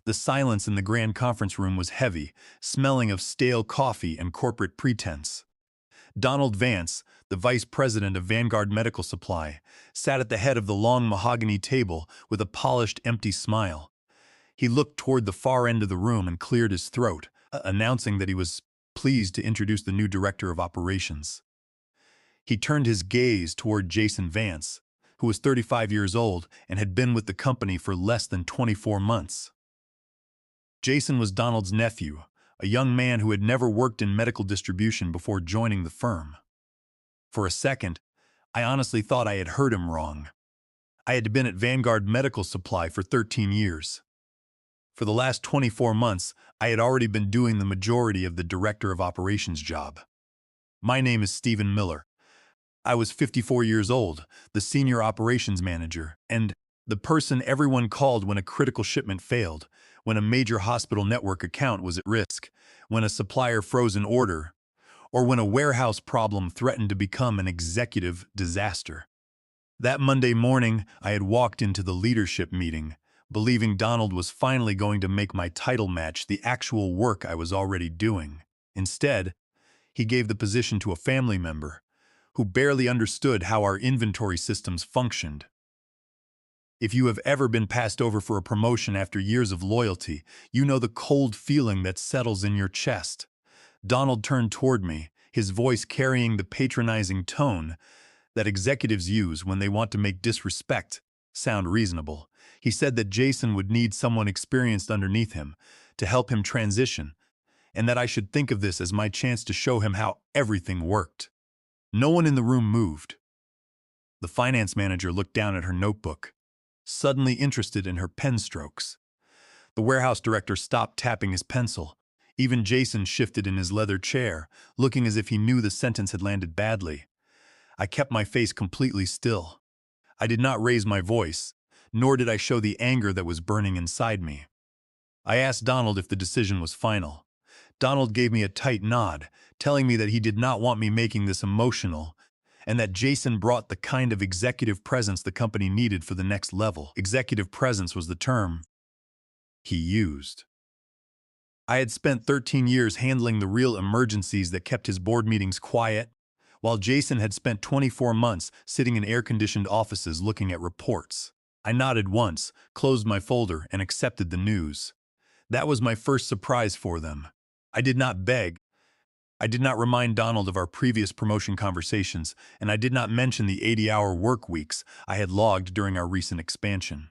The silence in the grand conference room was heavy, smelling of stale coffee and corporate pretense. Donald Vance, the vice president of Vanguard Medical Supply, sat at the head of the long mahogany table with a polished, empty smile. He looked toward the far end of the room and cleared his throat, announcing that he was pleased to introduce the new director of operations. He turned his gaze toward Jason Vance, who was 35 years old and had been with the company for less than 24 months. Jason was Donald's nephew, a young man who had never worked in medical distribution before joining the firm. For a second, I honestly thought I had heard him wrong. I had been at Vanguard Medical Supply for 13 years. For the last 24 months, I had already been doing the majority of the Director of Operations job. My name is Stephen Miller. I was 54 years old, the Senior Operations Manager, and the person everyone called when a critical shipment failed, when a major hospital network account was at risk, when a supplier froze an order, or when a warehouse problem threatened to become an executive disaster. That Monday morning, I had walked into the leadership meeting, believing Donald was finally going to make my title match the actual work I was already doing. Instead, he gave the position to a family member who barely understood how our inventory systems functioned. If you have ever been passed over for a promotion after years of loyalty, you know the cold feeling that settles in your chest. Donald turned toward me, his voice carrying the patronizing tone that executives use when they want to make disrespect sound reasonable. He said that Jason would need someone experienced underneath him to help him transition, and that I should think of this as my chance to show him how everything worked. No one in the room moved. The finance manager looked down at her notebook, suddenly interested in her pen strokes. The warehouse director stopped tapping his pencil. Even Jason shifted in his leather chair, looking as if he knew the sentence had landed badly. I kept my face completely still. I did not raise my voice, nor did I show the anger that was burning inside me. I asked Donald if the decision was final. Donald gave me a tight nod, telling me that he did not want me making this emotional, and that Jason brought the kind of executive presence the company needed for the next level. Executive presence was the term he used. I had spent 13 years handling the real emergencies that kept his board meetings quiet, while Jason had spent 24 months sitting in air-conditioned offices looking at reports. I nodded once, closed my folder, and accepted the news. That was my first surprise for them. I did not beg. I did not remind Donald of our previous promotion conversations, and I did not mention the 80-hour work weeks I had logged during our recent expansion.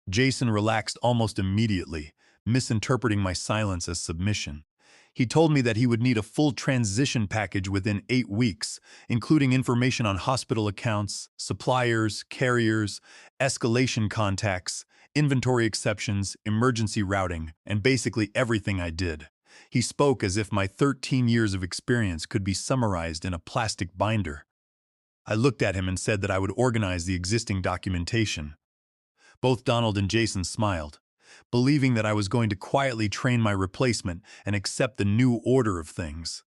Jason relaxed almost immediately, misinterpreting my silence as submission. He told me that he would need a full transition package within 8 weeks, including information on hospital accounts, suppliers, carriers, escalation contacts, inventory exceptions, emergency routing, and basically everything I did. He spoke as if my 13 years of experience could be summarized in a plastic binder. I looked at him and said that I would organize the existing documentation. Both Donald and Jason smiled, believing that I was going to quietly train my replacement and accept the new order of things.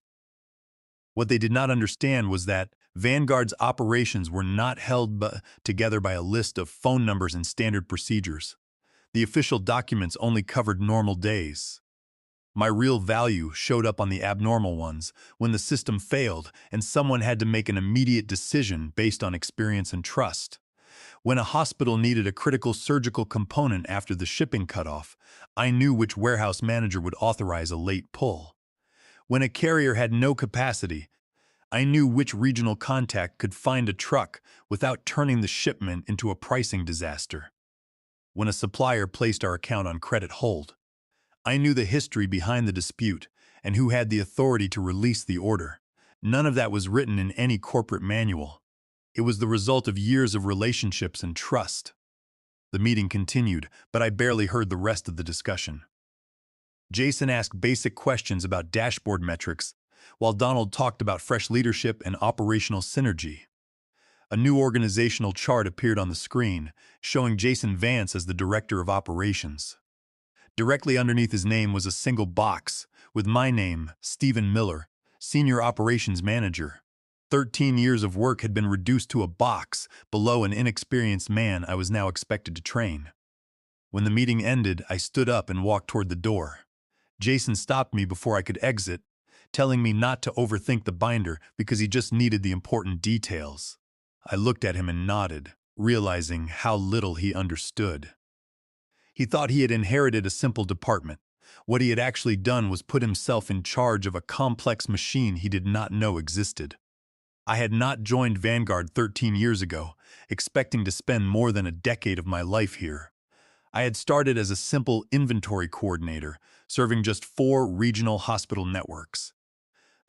What they did not understand was that Vanguard's operations were not held together by a list of phone numbers and standard procedures. The official documents only covered normal days. My real value showed up on the abnormal ones, when the system failed and someone had to make an immediate decision based on experience and trust. When a hospital needed a critical surgical component after the shipping cutoff, I knew which warehouse manager would authorize a late pull. When a carrier had no capacity, I knew which regional contact could find a truck without turning the shipment into a pricing disaster. When a supplier placed our account on credit hold, I knew the history behind the dispute and who had the authority to release the order. None of that was written in any corporate manual. It was the result of years of relationships and trust. The meeting continued, but I barely heard the rest of the discussion. Jason asked basic questions about dashboard metrics, while Donald talked about fresh leadership and operational synergy. A new organizational chart appeared on the screen, showing Jason Vance as the Director of Operations. Directly underneath his name was a single box, with my name, Stephen Miller, Senior Operations Manager. 13 years of work had been reduced to a box below an inexperienced man I was now expected to train. When the meeting ended, I stood up and walked toward the door. Jason stopped me before I could exit, telling me not to overthink the binder because he just needed the important details. I looked at him and nodded, realizing how little he understood. He thought he had inherited a simple department. What he had actually done was put himself in charge of a complex machine he did not know existed. I had not joined Vanguard 13 years ago, expecting to spend more than a decade of my life here. I had started as a simple inventory coordinator, serving just 4 regional hospital networks.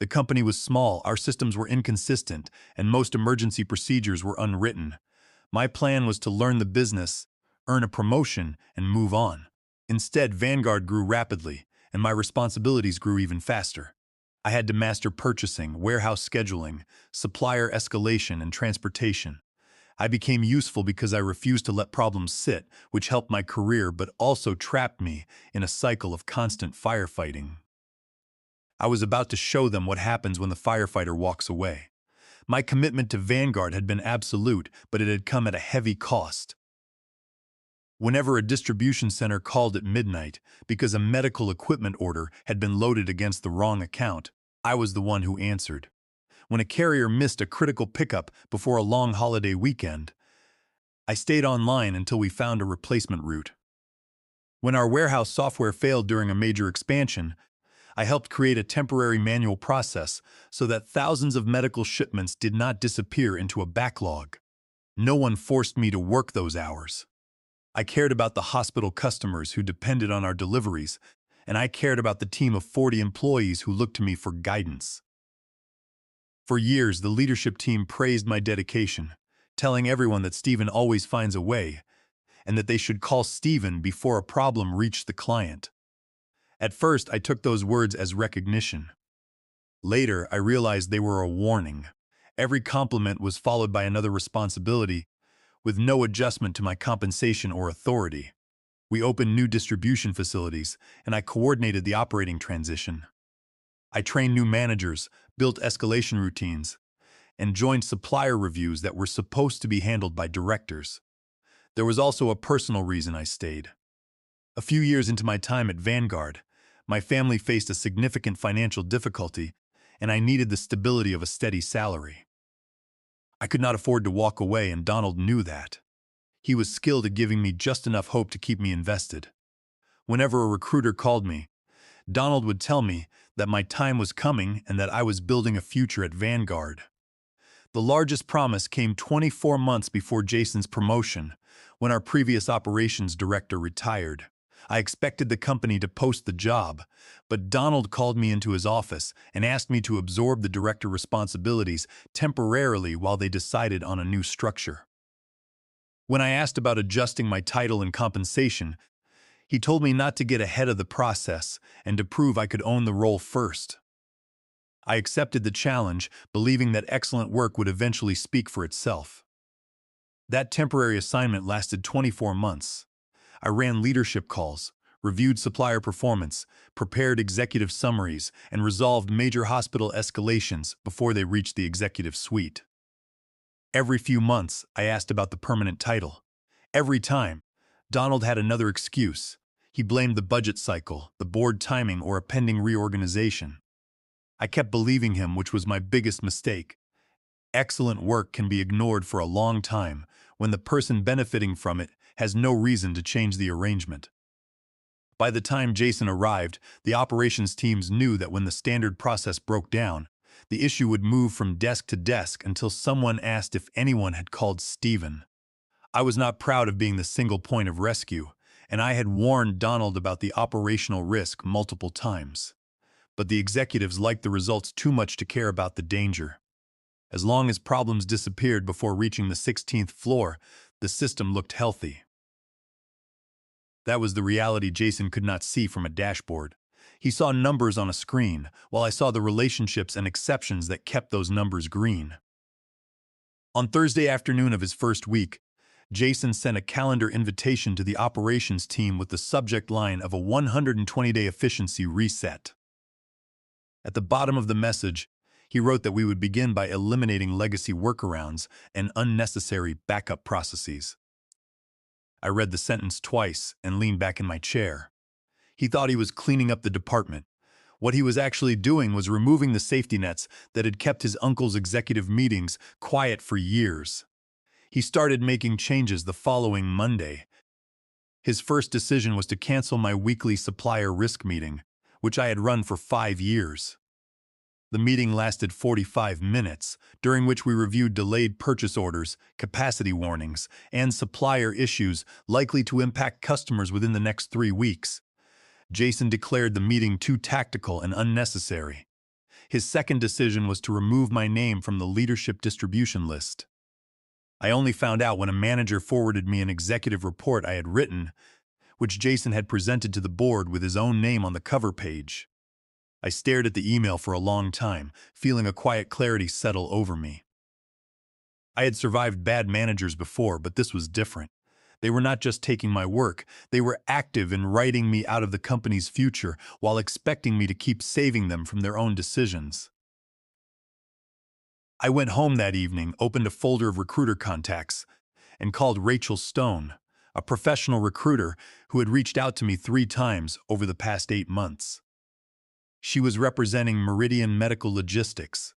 The company was small, our systems were inconsistent, and most emergency procedures were unwritten. My plan was to learn the business, earn a promotion, and move on. Instead, Vanguard grew rapidly, and my responsibilities grew even faster. I had to master purchasing, warehouse scheduling, supplier escalation, and transportation. I became useful because I refused to let problems sit, which helped my career but also trapped me in a cycle of constant firefighting. I was about to show them what happens when the firefighter walks away. My commitment to Vanguard had been absolute, but it had come at a heavy cost. Whenever a distribution center called at midnight because a medical equipment order had been loaded against the wrong account, I was the one who answered. When a carrier missed a critical pickup before a long holiday weekend, I stayed online until we found a replacement route. When our warehouse software failed during a major expansion, I helped create a temporary manual process so that thousands of medical shipments did not disappear into a backlog. No one forced me to work those hours. I cared about the hospital customers who depended on our deliveries, and I cared about the team of 40 employees who looked to me for guidance. For years, the leadership team praised my dedication, telling everyone that Stephen always finds a way, and that they should call Stephen before a problem reached the client. At first, I took those words as recognition. Later, I realized they were a warning. Every compliment was followed by another responsibility, with no adjustment to my compensation or authority. We opened new distribution facilities, and I coordinated the operating transition. I trained new managers, built escalation routines, and joined supplier reviews that were supposed to be handled by directors. There was also a personal reason I stayed. A few years into my time at Vanguard, my family faced a significant financial difficulty, and I needed the stability of a steady salary. I could not afford to walk away, and Donald knew that. He was skilled at giving me just enough hope to keep me invested. Whenever a recruiter called me, Donald would tell me that my time was coming and that I was building a future at Vanguard. The largest promise came 24 months before Jason's promotion, when our previous operations director retired. I expected the company to post the job, but Donald called me into his office and asked me to absorb the director responsibilities temporarily while they decided on a new structure. When I asked about adjusting my title and compensation, he told me not to get ahead of the process and to prove I could own the role first. I accepted the challenge, believing that excellent work would eventually speak for itself. That temporary assignment lasted 24 months. I ran leadership calls, reviewed supplier performance, prepared executive summaries, and resolved major hospital escalations before they reached the executive suite. Every few months, I asked about the permanent title. Every time, Donald had another excuse. He blamed the budget cycle, the board timing, or a pending reorganization. I kept believing him, which was my biggest mistake. Excellent work can be ignored for a long time when the person benefiting from it has no reason to change the arrangement. By the time Jason arrived, the operations teams knew that when the standard process broke down, the issue would move from desk to desk until someone asked if anyone had called Stephen. I was not proud of being the single point of rescue, and I had warned Donald about the operational risk multiple times. But the executives liked the results too much to care about the danger. As long as problems disappeared before reaching the 16th floor, the system looked healthy. That was the reality Jason could not see from a dashboard. He saw numbers on a screen, while I saw the relationships and exceptions that kept those numbers green. On Thursday afternoon of his first week, Jason sent a calendar invitation to the operations team with the subject line of a 120-day efficiency reset. At the bottom of the message, he wrote that we would begin by eliminating legacy workarounds and unnecessary backup processes. I read the sentence twice and leaned back in my chair. He thought he was cleaning up the department. What he was actually doing was removing the safety nets that had kept his uncle's executive meetings quiet for years. He started making changes the following Monday. His first decision was to cancel my weekly supplier risk meeting, which I had run for 5 years. The meeting lasted 45 minutes, during which we reviewed delayed purchase orders, capacity warnings, and supplier issues likely to impact customers within the next 3 weeks. Jason declared the meeting too tactical and unnecessary. His second decision was to remove my name from the leadership distribution list. I only found out when a manager forwarded me an executive report I had written, which Jason had presented to the board with his own name on the cover page. I stared at the email for a long time, feeling a quiet clarity settle over me. I had survived bad managers before, but this was different. They were not just taking my work, they were active in writing me out of the company's future while expecting me to keep saving them from their own decisions. I went home that evening, opened a folder of recruiter contacts, and called Rachel Stone, a professional recruiter who had reached out to me 3 times over the past 8 months. She was representing Meridian Medical Logistics,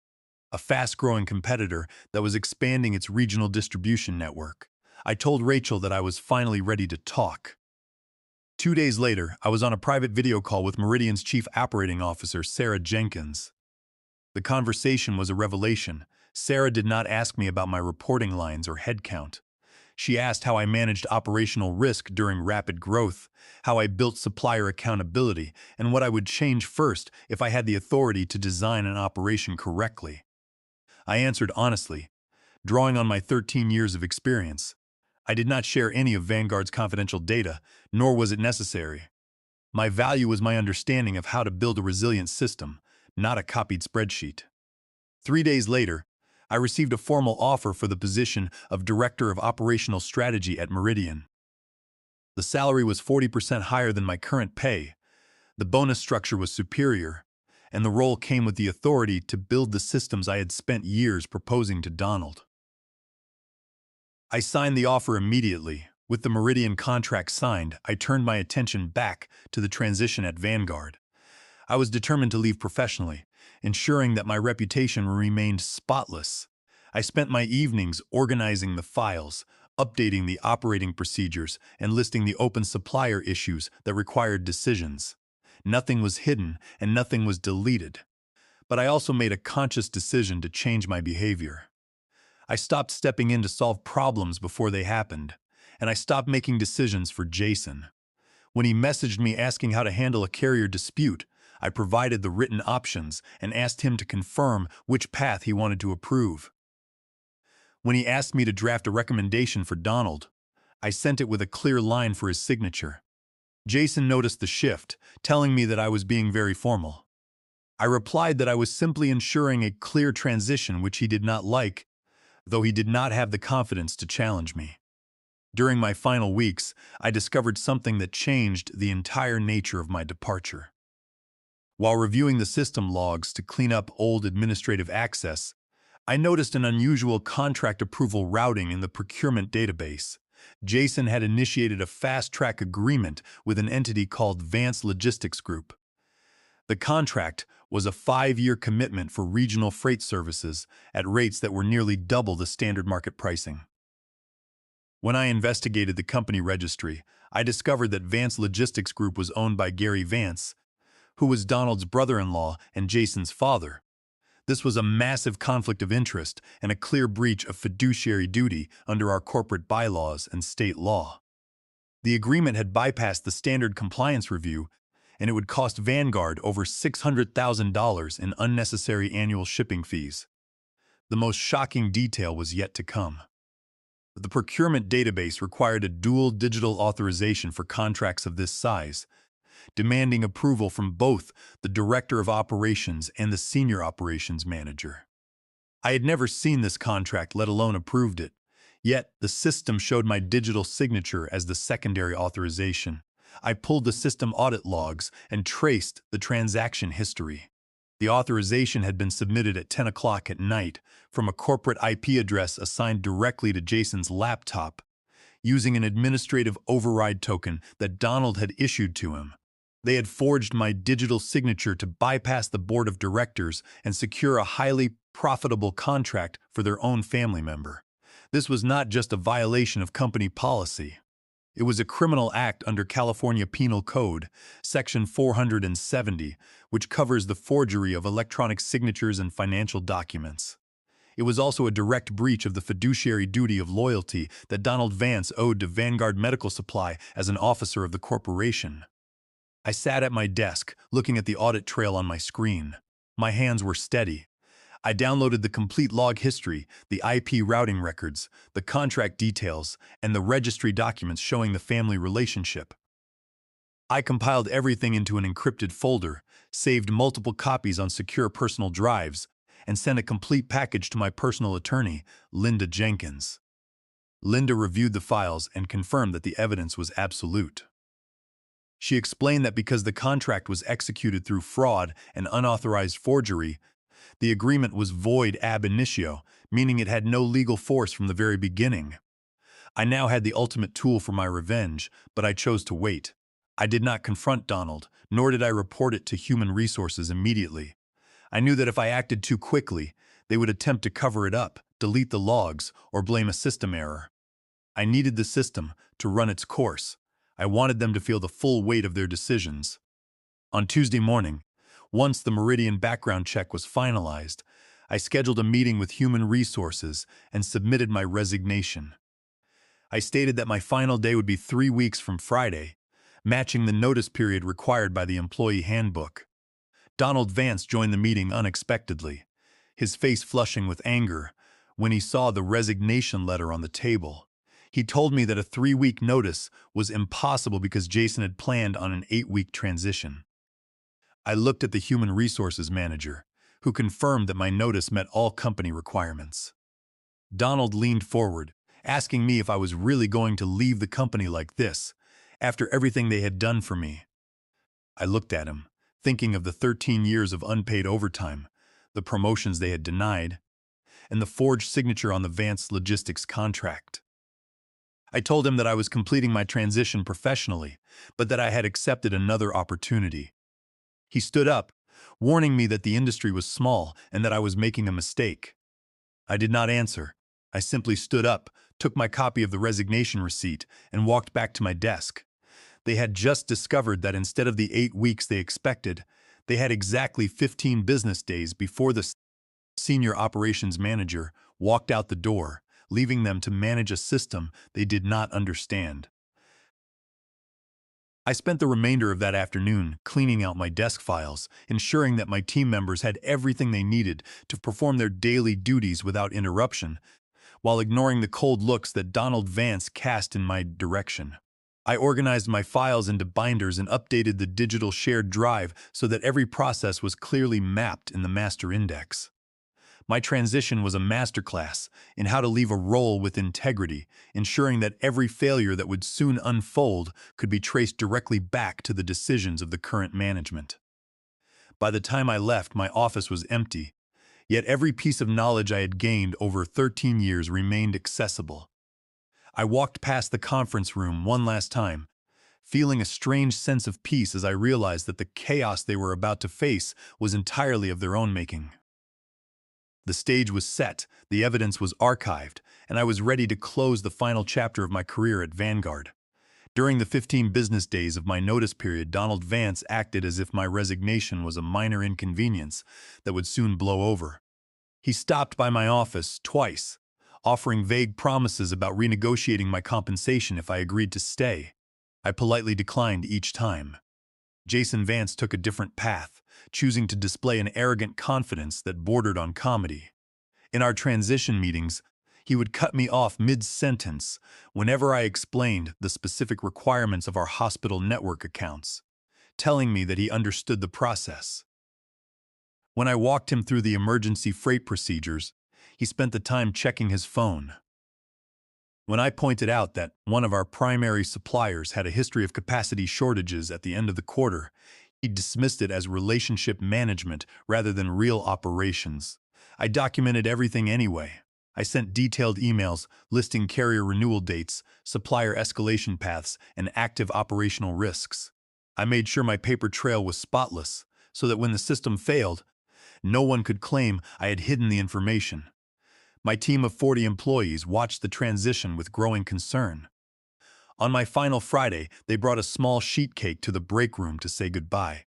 a fast-growing competitor that was expanding its regional distribution network. I told Rachel that I was finally ready to talk. 2 days later, I was on a private video call with Meridian's Chief Operating Officer, Sarah Jenkins. The conversation was a revelation. Sarah did not ask me about my reporting lines or headcount. She asked how I managed operational risk during rapid growth, how I built supplier accountability, and what I would change first if I had the authority to design an operation correctly. I answered honestly, drawing on my 13 years of experience. I did not share any of Vanguard's confidential data, nor was it necessary. My value was my understanding of how to build a resilient system, not a copied spreadsheet. 3 days later, I received a formal offer for the position of Director of Operational Strategy at Meridian. The salary was 40% higher than my current pay, the bonus structure was superior, and the role came with the authority to build the systems I had spent years proposing to Donald. I signed the offer immediately. With the Meridian contract signed, I turned my attention back to the transition at Vanguard. I was determined to leave professionally, ensuring that my reputation remained spotless. I spent my evenings organizing the files, updating the operating procedures, and listing the open supplier issues that required decisions. Nothing was hidden and nothing was deleted. But I also made a conscious decision to change my behavior. I stopped stepping in to solve problems before they happened, and I stopped making decisions for Jason. When he messaged me asking how to handle a carrier dispute, I provided the written options and asked him to confirm which path he wanted to approve. When he asked me to draft a recommendation for Donald, I sent it with a clear line for his signature. Jason noticed the shift, telling me that I was being very formal. I replied that I was simply ensuring a clear transition, which he did not like, though he did not have the confidence to challenge me. During my final weeks, I discovered something that changed the entire nature of my departure. While reviewing the system logs to clean up old administrative access, I noticed an unusual contract approval routing in the procurement database. Jason had initiated a fast-track agreement with an entity called Vance Logistics Group. The contract was a 5-year commitment for regional freight services at rates that were nearly double the standard market pricing. When I investigated the company registry, I discovered that Vance Logistics Group was owned by Gary Vance, who was Donald's brother-in-law and Jason's father. This was a massive conflict of interest and a clear breach of fiduciary duty under our corporate bylaws and state law. The agreement had bypassed the standard compliance review, and it would cost Vanguard over $600,000 in unnecessary annual shipping fees. The most shocking detail was yet to come. The procurement database required a dual digital authorization for contracts of this size, demanding approval from both the Director of Operations and the Senior Operations Manager. I had never seen this contract, let alone approved it. Yet, the system showed my digital signature as the secondary authorization. I pulled the system audit logs and traced the transaction history. The authorization had been submitted at 10 o'clock at night from a corporate IP address assigned directly to Jason's laptop, using an administrative override token that Donald had issued to him. They had forged my digital signature to bypass the board of directors and secure a highly profitable contract for their own family member. This was not just a violation of company policy. It was a criminal act under California Penal Code, Section 470, which covers the forgery of electronic signatures and financial documents. It was also a direct breach of the fiduciary duty of loyalty that Donald Vance owed to Vanguard Medical Supply as an officer of the corporation. I sat at my desk, looking at the audit trail on my screen. My hands were steady. I downloaded the complete log history, the IP routing records, the contract details, and the registry documents showing the family relationship. I compiled everything into an encrypted folder, saved multiple copies on secure personal drives, and sent a complete package to my personal attorney, Linda Jenkins. Linda reviewed the files and confirmed that the evidence was absolute. She explained that because the contract was executed through fraud and unauthorized forgery, the agreement was void ab initio, meaning it had no legal force from the very beginning. I now had the ultimate tool for my revenge, but I chose to wait. I did not confront Donald, nor did I report it to Human Resources immediately. I knew that if I acted too quickly, they would attempt to cover it up, delete the logs, or blame a system error. I needed the system to run its course. I wanted them to feel the full weight of their decisions. On Tuesday morning, once the Meridian background check was finalized, I scheduled a meeting with Human Resources and submitted my resignation. I stated that my final day would be 3 weeks from Friday, matching the notice period required by the employee handbook. Donald Vance joined the meeting unexpectedly, his face flushing with anger when he saw the resignation letter on the table. He told me that a 3-week notice was impossible because Jason had planned on an 8-week transition. I looked at the Human Resources manager, who confirmed that my notice met all company requirements. Donald leaned forward, asking me if I was really going to leave the company like this, after everything they had done for me. I looked at him, thinking of the 13 years of unpaid overtime, the promotions they had denied, and the forged signature on the Vance Logistics contract. I told him that I was completing my transition professionally, but that I had accepted another opportunity. He stood up, warning me that the industry was small and that I was making a mistake. I did not answer. I simply stood up, took my copy of the resignation receipt, and walked back to my desk. They had just discovered that instead of the 8 weeks they expected, they had exactly 15 business days before the senior operations manager walked out the door, leaving them to manage a system they did not understand. I spent the remainder of that afternoon cleaning out my desk files, ensuring that my team members had everything they needed to perform their daily duties without interruption, while ignoring the cold looks that Donald Vance cast in my direction. I organized my files into binders and updated the digital shared drive so that every process was clearly mapped in the master index. My transition was a masterclass in how to leave a role with integrity, ensuring that every failure that would soon unfold could be traced directly back to the decisions of the current management. By the time I left, my office was empty, yet every piece of knowledge I had gained over 13 years remained accessible. I walked past the conference room one last time, feeling a strange sense of peace as I realized that the chaos they were about to face was entirely of their own making. The stage was set, the evidence was archived, and I was ready to close the final chapter of my career at Vanguard. During the 15 business days of my notice period, Donald Vance acted as if my resignation was a minor inconvenience that would soon blow over. He stopped by my office twice, offering vague promises about renegotiating my compensation if I agreed to stay. I politely declined each time. Jason Vance took a different path, choosing to display an arrogant confidence that bordered on comedy. In our transition meetings, he would cut me off mid-sentence whenever I explained the specific requirements of our hospital network accounts, telling me that he understood the process. When I walked him through the emergency freight procedures, he spent the time checking his phone. When I pointed out that one of our primary suppliers had a history of capacity shortages at the end of the quarter, he dismissed it as relationship management rather than real operations. I documented everything anyway. I sent detailed emails listing carrier renewal dates, supplier escalation paths, and active operational risks. I made sure my paper trail was spotless, so that when the system failed, no one could claim I had hidden the information. My team of 40 employees watched the transition with growing concern. On my final Friday, they brought a small sheet cake to the break room to say goodbye.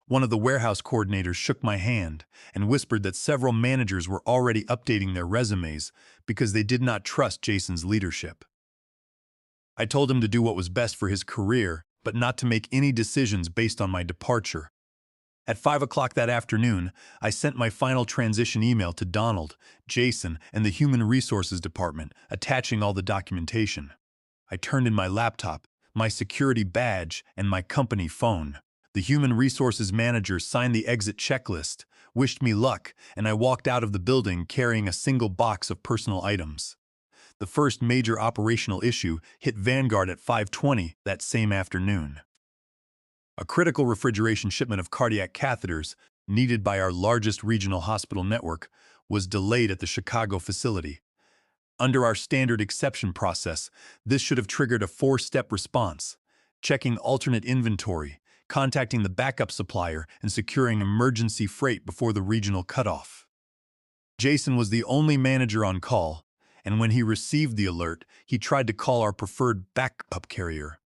One of the warehouse coordinators shook my hand and whispered that several managers were already updating their resumes because they did not trust Jason's leadership. I told him to do what was best for his career, but not to make any decisions based on my departure. At 5 o'clock that afternoon, I sent my final transition email to Donald, Jason, and the Human Resources Department, attaching all the documentation. I turned in my laptop, my security badge, and my company phone. The Human Resources Manager signed the exit checklist, wished me luck, and I walked out of the building carrying a single box of personal items. The first major operational issue hit Vanguard at 5:20 that same afternoon. A critical refrigeration shipment of cardiac catheters, needed by our largest regional hospital network, was delayed at the Chicago facility. Under our standard exception process, this should have triggered a 4-step response: checking alternate inventory, contacting the backup supplier, and securing emergency freight before the regional cutoff. Jason was the only manager on call, and when he received the alert, he tried to call our preferred backup carrier.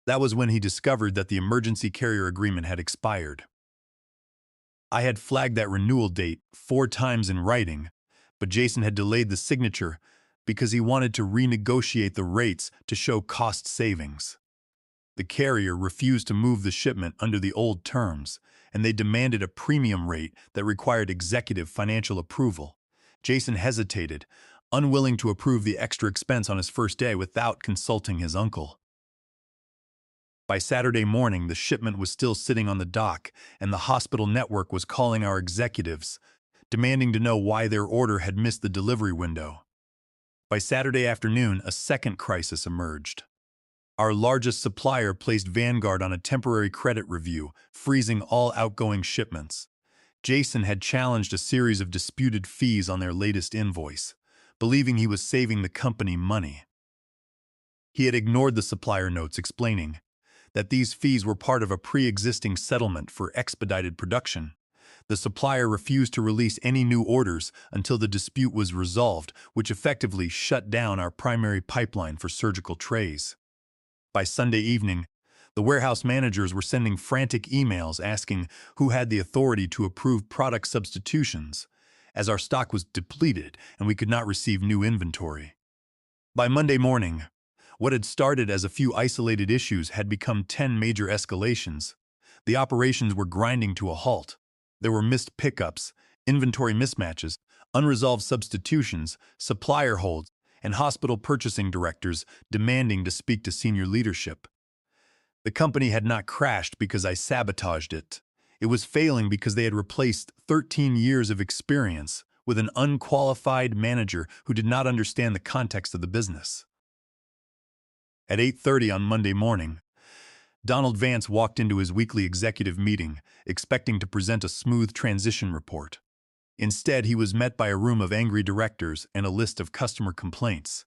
That was when he discovered that the emergency carrier agreement had expired. I had flagged that renewal date 4 times in writing, but Jason had delayed the signature because he wanted to renegotiate the rates to show cost savings. The carrier refused to move the shipment under the old terms, and they demanded a premium rate that required executive financial approval. Jason hesitated, unwilling to approve the extra expense on his first day without consulting his uncle. By Saturday morning, the shipment was still sitting on the dock, and the hospital network was calling our executives, demanding to know why their order had missed the delivery window. By Saturday afternoon, a second crisis emerged. Our largest supplier placed Vanguard on a temporary credit review, freezing all outgoing shipments. Jason had challenged a series of disputed fees on their latest invoice, believing he was saving the company money. He had ignored the supplier notes explaining that these fees were part of a pre-existing settlement for expedited production. The supplier refused to release any new orders until the dispute was resolved, which effectively shut down our primary pipeline for surgical trays. By Sunday evening, the warehouse managers were sending frantic emails asking who had the authority to approve product substitutions, as our stock was depleted and we could not receive new inventory. By Monday morning, what had started as a few isolated issues had become 10 major escalations. The operations were grinding to a halt. There were missed pickups, inventory mismatches, unresolved substitutions, supplier holds, and hospital purchasing directors demanding to speak to senior leadership. The company had not crashed because I sabotaged it. It was failing because they had replaced 13 years of experience with an unqualified manager who did not understand the context of the business. At 8:30 on Monday morning, Donald Vance walked into his weekly executive meeting, expecting to present a smooth transition report. Instead, he was met by a room of angry directors and a list of customer complaints.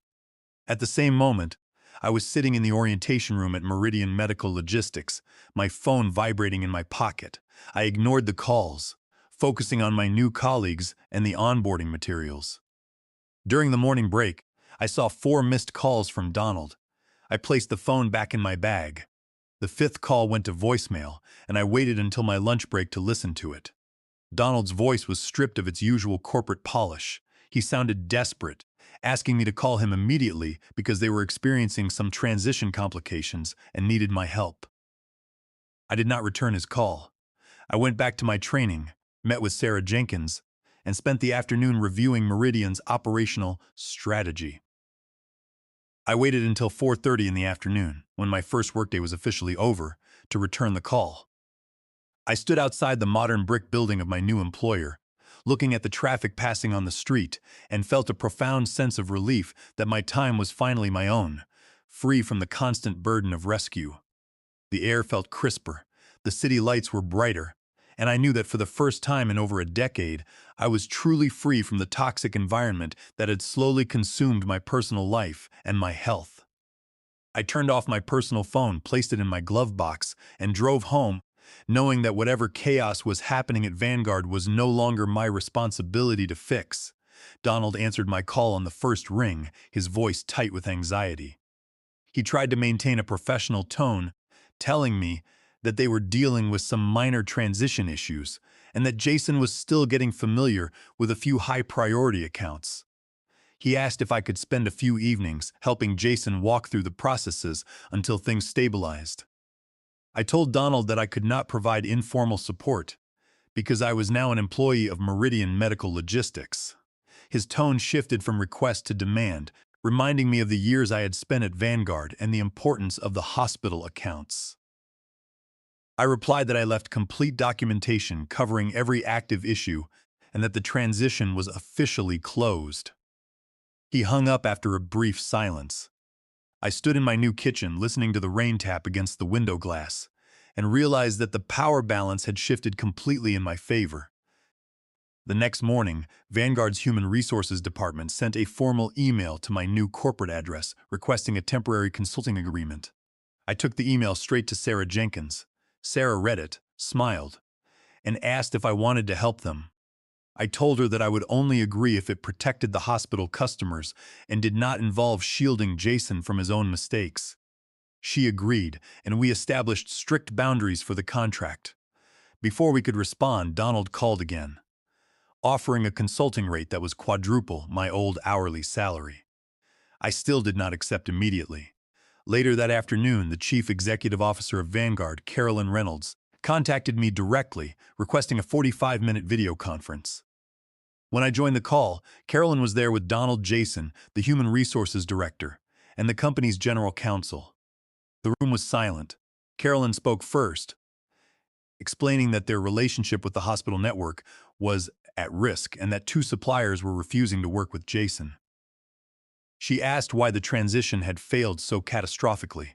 At the same moment, I was sitting in the orientation room at Meridian Medical Logistics, my phone vibrating in my pocket. I ignored the calls, focusing on my new colleagues and the onboarding materials. During the morning break, I saw 4 missed calls from Donald. I placed the phone back in my bag. The 5th call went to voicemail, and I waited until my lunch break to listen to it. Donald's voice was stripped of its usual corporate polish. He sounded desperate, asking me to call him immediately because they were experiencing some transition complications and needed my help. I did not return his call. I went back to my training, met with Sarah Jenkins, and spent the afternoon reviewing Meridian's operational strategy. I waited until 4:30 in the afternoon, when my first workday was officially over, to return the call. I stood outside the modern brick building of my new employer, looking at the traffic passing on the street, and felt a profound sense of relief that my time was finally my own, free from the constant burden of rescue. The air felt crisper, the city lights were brighter, and I knew that for the first time in over a decade, I was truly free from the toxic environment that had slowly consumed my personal life and my health. I turned off my personal phone, placed it in my glove box, and drove home, knowing that whatever chaos was happening at Vanguard was no longer my responsibility to fix. Donald answered my call on the first ring, his voice tight with anxiety. He tried to maintain a professional tone, telling me that they were dealing with some minor transition issues and that Jason was still getting familiar with a few high-priority accounts. He asked if I could spend a few evenings helping Jason walk through the processes until things stabilized. I told Donald that I could not provide informal support because I was now an employee of Meridian Medical Logistics. His tone shifted from request to demand, reminding me of the years I had spent at Vanguard and the importance of the hospital accounts. I replied that I left complete documentation covering every active issue and that the transition was officially closed. He hung up after a brief silence. I stood in my new kitchen listening to the rain tap against the window glass and realized that the power balance had shifted completely in my favor. The next morning, Vanguard's Human Resources Department sent a formal email to my new corporate address requesting a temporary consulting agreement. I took the email straight to Sarah Jenkins. Sarah read it, smiled, and asked if I wanted to help them. I told her that I would only agree if it protected the hospital customers and did not involve shielding Jason from his own mistakes. She agreed, and we established strict boundaries for the contract. Before we could respond, Donald called again, offering a consulting rate that was quadruple my old hourly salary. I still did not accept immediately. Later that afternoon, the Chief Executive Officer of Vanguard, Carolyn Reynolds, contacted me directly, requesting a 45-minute video conference. When I joined the call, Carolyn was there with Donald Jason, the Human Resources Director, and the company's General Counsel. The room was silent. Carolyn spoke first, explaining that their relationship with the hospital network was at risk and that 2 suppliers were refusing to work with Jason. She asked why the transition had failed so catastrophically.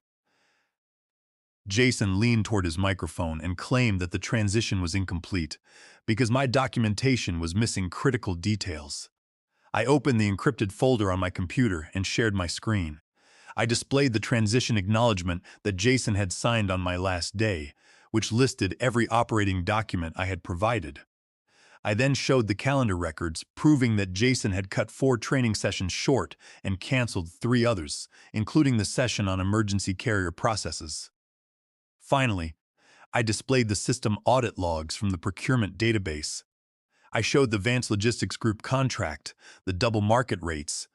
Jason leaned toward his microphone and claimed that the transition was incomplete because my documentation was missing critical details. I opened the encrypted folder on my computer and shared my screen. I displayed the transition acknowledgement that Jason had signed on my last day, which listed every operating document I had provided. I then showed the calendar records, proving that Jason had cut 4 training sessions short and canceled 3 others, including the session on emergency carrier processes. Finally, I displayed the system audit logs from the procurement database. I showed the Vance Logistics Group contract, the double market rates,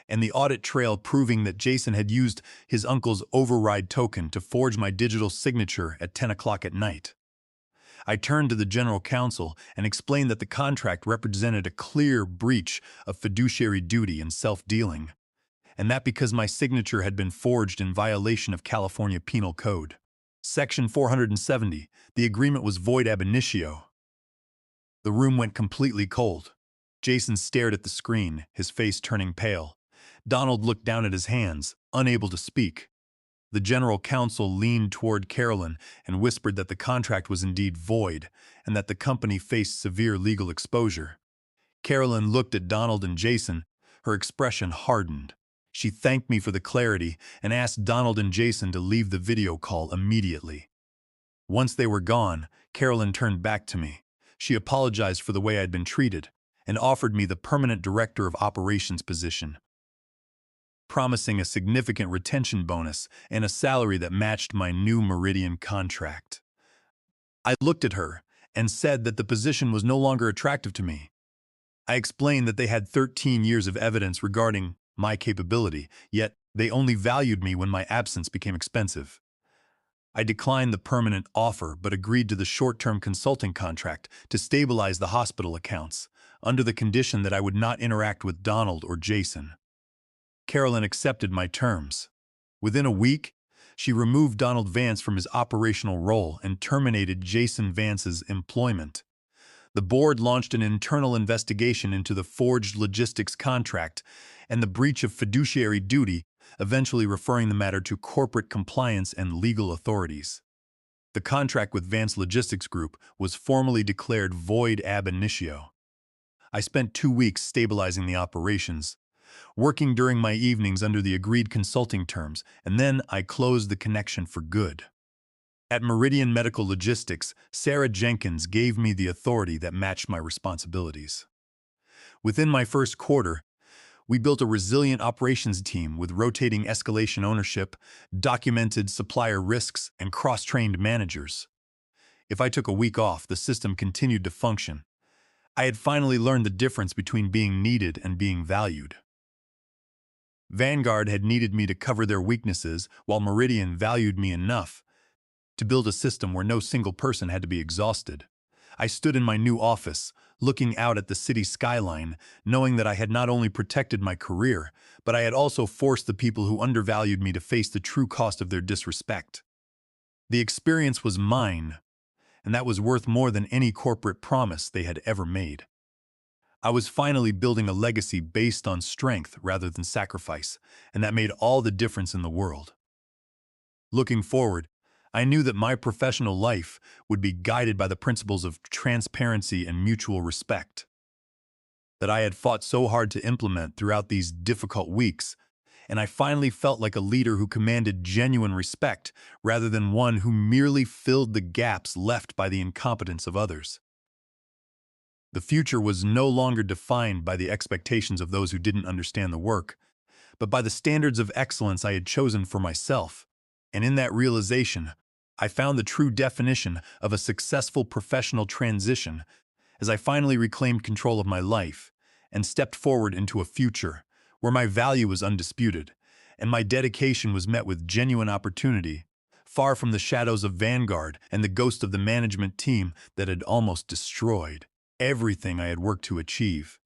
and the audit trail proving that Jason had used his uncle's override token to forge my digital signature at 10 o'clock at night. I turned to the General Counsel and explained that the contract represented a clear breach of fiduciary duty and self-dealing, and that because my signature had been forged in violation of California Penal Code. Section 470, the agreement was void ab initio. The room went completely cold. Jason stared at the screen, his face turning pale. Donald looked down at his hands, unable to speak. The General Counsel leaned toward Carolyn and whispered that the contract was indeed void and that the company faced severe legal exposure. Carolyn looked at Donald and Jason. Her expression hardened. She thanked me for the clarity and asked Donald and Jason to leave the video call immediately. Once they were gone, Carolyn turned back to me. She apologized for the way I'd been treated and offered me the permanent director of operations position, promising a significant retention bonus and a salary that matched my new Meridian contract. I looked at her and said that the position was no longer attractive to me. I explained that they had 13 years of evidence regarding my capability, yet they only valued me when my absence became expensive. I declined the permanent offer but agreed to the short-term consulting contract to stabilize the hospital accounts, under the condition that I would not interact with Donald or Jason. Carolyn accepted my terms. Within a week, she removed Donald Vance from his operational role and terminated Jason Vance's employment. The board launched an internal investigation into the forged logistics contract and the breach of fiduciary duty, eventually referring the matter to corporate compliance and legal authorities. The contract with Vance Logistics Group was formally declared void ab initio. I spent 2 weeks stabilizing the operations, working during my evenings under the agreed consulting terms, and then I closed the connection for good. At Meridian Medical Logistics, Sarah Jenkins gave me the authority that matched my responsibilities. Within my first quarter, we built a resilient operations team with rotating escalation ownership, documented supplier risks, and cross-trained managers. If I took a week off, the system continued to function. I had finally learned the difference between being needed and being valued. Vanguard had needed me to cover their weaknesses, while Meridian valued me enough to build a system where no single person had to be exhausted. I stood in my new office, looking out at the city skyline, knowing that I had not only protected my career, but I had also forced the people who undervalued me to face the true cost of their disrespect. The experience was mine, and that was worth more than any corporate promise they had ever made. I was finally building a legacy based on strength rather than sacrifice, and that made all the difference in the world. Looking forward, I knew that my professional life would be guided by the principles of transparency and mutual respect that I had fought so hard to implement throughout these difficult weeks, and I finally felt like a leader who commanded genuine respect rather than one who merely filled the gaps left by the incompetence of others. The future was no longer defined by the expectations of those who didn't understand the work, but by the standards of excellence I had chosen for myself. And in that realization, I found the true definition of a successful professional transition as I finally reclaimed control of my life and stepped forward into a future where my value was undisputed and my dedication was met with genuine opportunity, far from the shadows of Vanguard and the ghost of the management team that had almost destroyed everything I had worked to achieve.